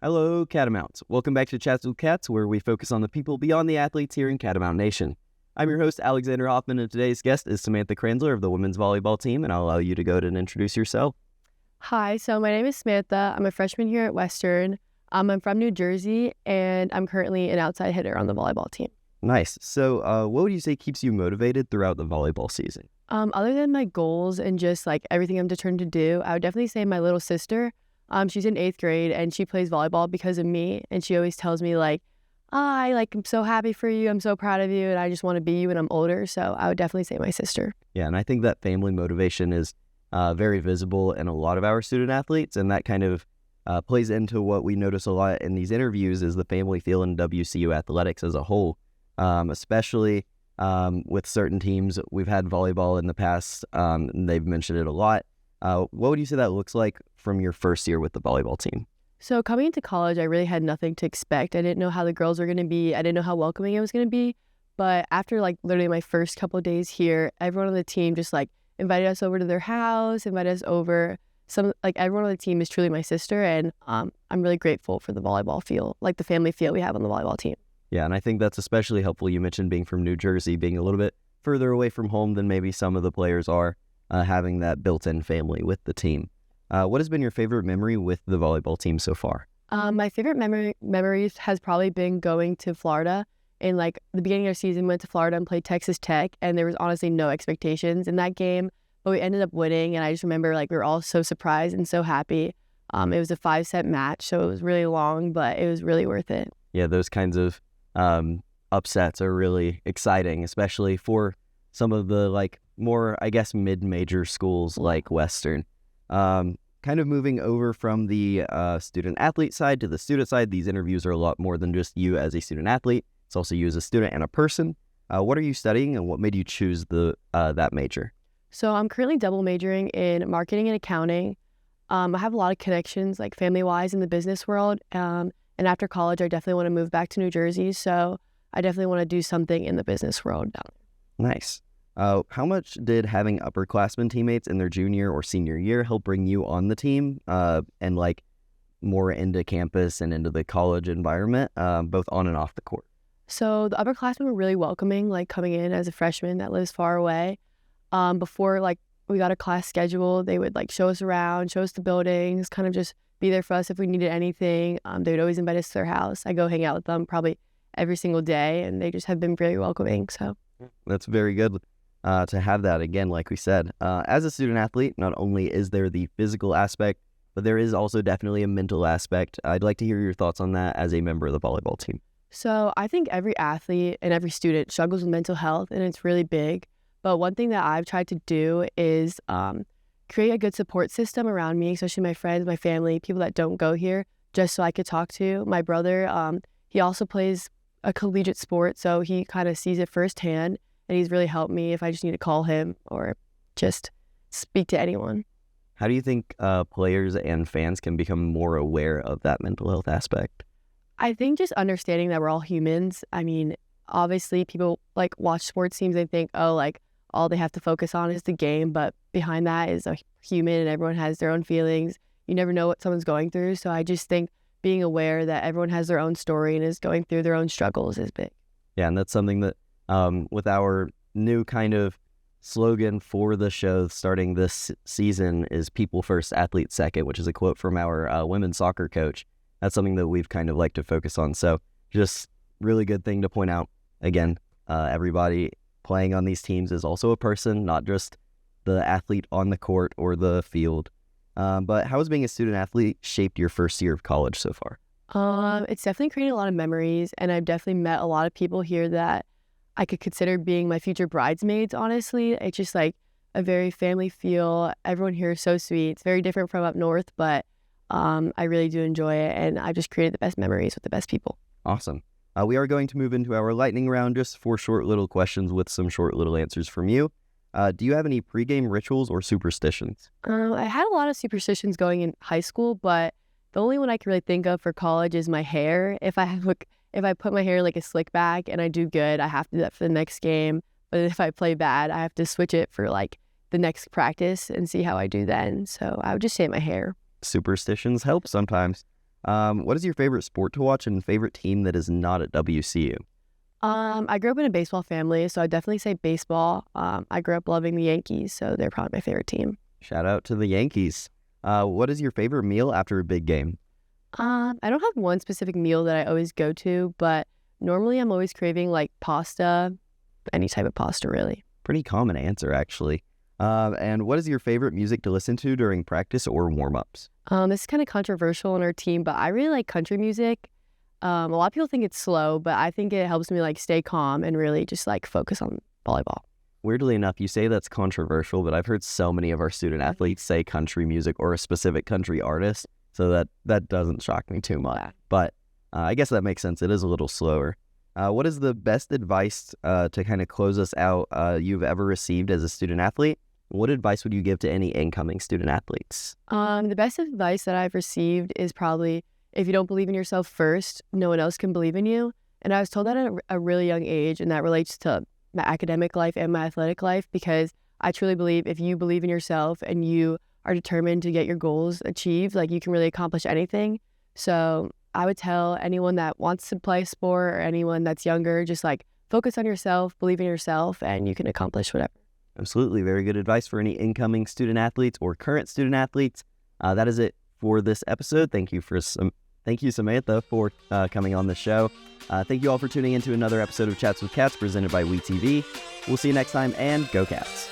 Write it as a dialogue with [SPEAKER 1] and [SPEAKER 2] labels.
[SPEAKER 1] Hello, Catamount. Welcome back to Chats with Cats, where we focus on the people beyond the athletes here in Catamount Nation. I'm your host, Alexander Hoffman, and today's guest is Samantha Kranzler of the women's volleyball team, and I'll allow you to go ahead and introduce yourself.
[SPEAKER 2] Hi, so my name is Samantha. I'm a freshman here at Western. I'm from New Jersey, and I'm currently an outside hitter on the volleyball team.
[SPEAKER 1] Nice. So what would you say keeps you motivated throughout the volleyball season?
[SPEAKER 2] Other than my goals and just like everything I'm determined to do, I would definitely say my little sister. She's in 8th grade, and she plays volleyball because of me, and she always tells me I'm so happy for you, I'm so proud of you, and I just want to be you when I'm older. So I would definitely say my sister.
[SPEAKER 1] Yeah, and I think that family motivation is very visible in a lot of our student athletes, and that kind of plays into what we notice a lot in these interviews is the family feel in WCU athletics as a whole, especially with certain teams. We've had volleyball in the past, and they've mentioned it a lot. What would you say that looks like from your first year with the volleyball team?
[SPEAKER 2] So coming into college, I really had nothing to expect. I didn't know how the girls were going to be. I didn't know how welcoming it was going to be. But after literally my first couple of days here, everyone on the team just invited us over to their house, invited us over. Everyone on the team is truly my sister, and I'm really grateful for the volleyball feel, the family feel we have on the volleyball team.
[SPEAKER 1] Yeah, and I think that's especially helpful. You mentioned being from New Jersey, being a little bit further away from home than maybe some of the players are, having that built-in family with the team. What has been your favorite memory with the volleyball team so far?
[SPEAKER 2] My favorite memories has probably been going to Florida. In the beginning of the season, went to Florida and played Texas Tech, and there was honestly no expectations in that game, but we ended up winning, and I just remember we were all so surprised and so happy. It was a 5-set match, so it was really long, but it was really worth it.
[SPEAKER 1] Yeah, those kinds of upsets are really exciting, especially for some of the more, I guess, mid-major schools like Western. Kind of moving over from the student-athlete side to the student side, these interviews are a lot more than just you as a student-athlete. It's also you as a student and a person. What are you studying, and what made you choose that major?
[SPEAKER 2] So I'm currently double majoring in marketing and accounting. I have a lot of connections, family-wise, in the business world. And after college, I definitely want to move back to New Jersey. So I definitely want to do something in the business world down there.
[SPEAKER 1] Nice. How much did having upperclassmen teammates in their junior or senior year help bring you on the team and more into campus and into the college environment, both on and off the court?
[SPEAKER 2] So the upperclassmen were really welcoming, coming in as a freshman that lives far away. Before we got a class schedule, they would show us around, show us the buildings, kind of just be there for us if we needed anything. They would always invite us to their house. I go hang out with them probably every single day, and they just have been very welcoming. So
[SPEAKER 1] that's very good to have that, again, like we said. As a student athlete, not only is there the physical aspect, but there is also definitely a mental aspect. I'd like to hear your thoughts on that as a member of the volleyball team.
[SPEAKER 2] So I think every athlete and every student struggles with mental health, and it's really big. But one thing that I've tried to do is create a good support system around me, especially my friends, my family, people that don't go here, just so I could talk to. My brother, he also plays a collegiate sport, so he kind of sees it firsthand, and he's really helped me if I just need to call him or just speak to anyone.
[SPEAKER 1] How do you think players and fans can become more aware of that mental health aspect?
[SPEAKER 2] I think just understanding that we're all humans. I mean, obviously people watch sports teams and think, all they have to focus on is the game, but behind that is a human, and everyone has their own feelings. You never know what someone's going through, so I just think being aware that everyone has their own story and is going through their own struggles is big.
[SPEAKER 1] Yeah, and that's something that with our new kind of slogan for the show starting this season is people first, athletes second, which is a quote from our women's soccer coach. That's something that we've kind of liked to focus on. So just really good thing to point out. Again, everybody playing on these teams is also a person, not just the athlete on the court or the field. But how has being a student athlete shaped your first year of college so far?
[SPEAKER 2] It's definitely created a lot of memories, and I've definitely met a lot of people here that I could consider being my future bridesmaids, honestly. It's just a very family feel. Everyone here is so sweet. It's very different from up north, but I really do enjoy it, and I've just created the best memories with the best people.
[SPEAKER 1] Awesome. We are going to move into our lightning round, just 4 short little questions with some short little answers from you. Do you have any pregame rituals or superstitions?
[SPEAKER 2] I had a lot of superstitions going in high school, but the only one I can really think of for college is my hair. If I put my hair a slick back and I do good, I have to do that for the next game. But if I play bad, I have to switch it for the next practice and see how I do then. So I would just say my hair.
[SPEAKER 1] Superstitions help sometimes. What is your favorite sport to watch and favorite team that is not at WCU?
[SPEAKER 2] I grew up in a baseball family, so I'd definitely say baseball. I grew up loving the Yankees, so they're probably my favorite team.
[SPEAKER 1] Shout out to the Yankees. What is your favorite meal after a big game?
[SPEAKER 2] I don't have one specific meal that I always go to, but normally I'm always craving like pasta, any type of pasta really.
[SPEAKER 1] Pretty common answer, actually. And what is your favorite music to listen to during practice or warm-ups?
[SPEAKER 2] This is kind of controversial in our team, but I really like country music. A lot of people think it's slow, but I think it helps me like stay calm and really just like focus on volleyball.
[SPEAKER 1] Weirdly enough, you say that's controversial, but I've heard so many of our student athletes say country music or a specific country artist, so that doesn't shock me too much.
[SPEAKER 2] Yeah.
[SPEAKER 1] But I guess that makes sense. It is a little slower. What is the best advice to kind of close us out you've ever received as a student athlete? What advice would you give to any incoming student athletes?
[SPEAKER 2] The best advice that I've received is probably if you don't believe in yourself first, no one else can believe in you. And I was told that at a really young age, and that relates to my academic life and my athletic life, because I truly believe if you believe in yourself and you are determined to get your goals achieved, like you can really accomplish anything. So I would tell anyone that wants to play a sport or anyone that's younger, just like focus on yourself, believe in yourself, and you can accomplish whatever.
[SPEAKER 1] Absolutely. Very good advice for any incoming student athletes or current student athletes. That is it for this episode. Thank you, Samantha, for coming on the show. Thank you all for tuning in to another episode of Chats with Cats presented by WeTV. We'll see you next time, and go Cats.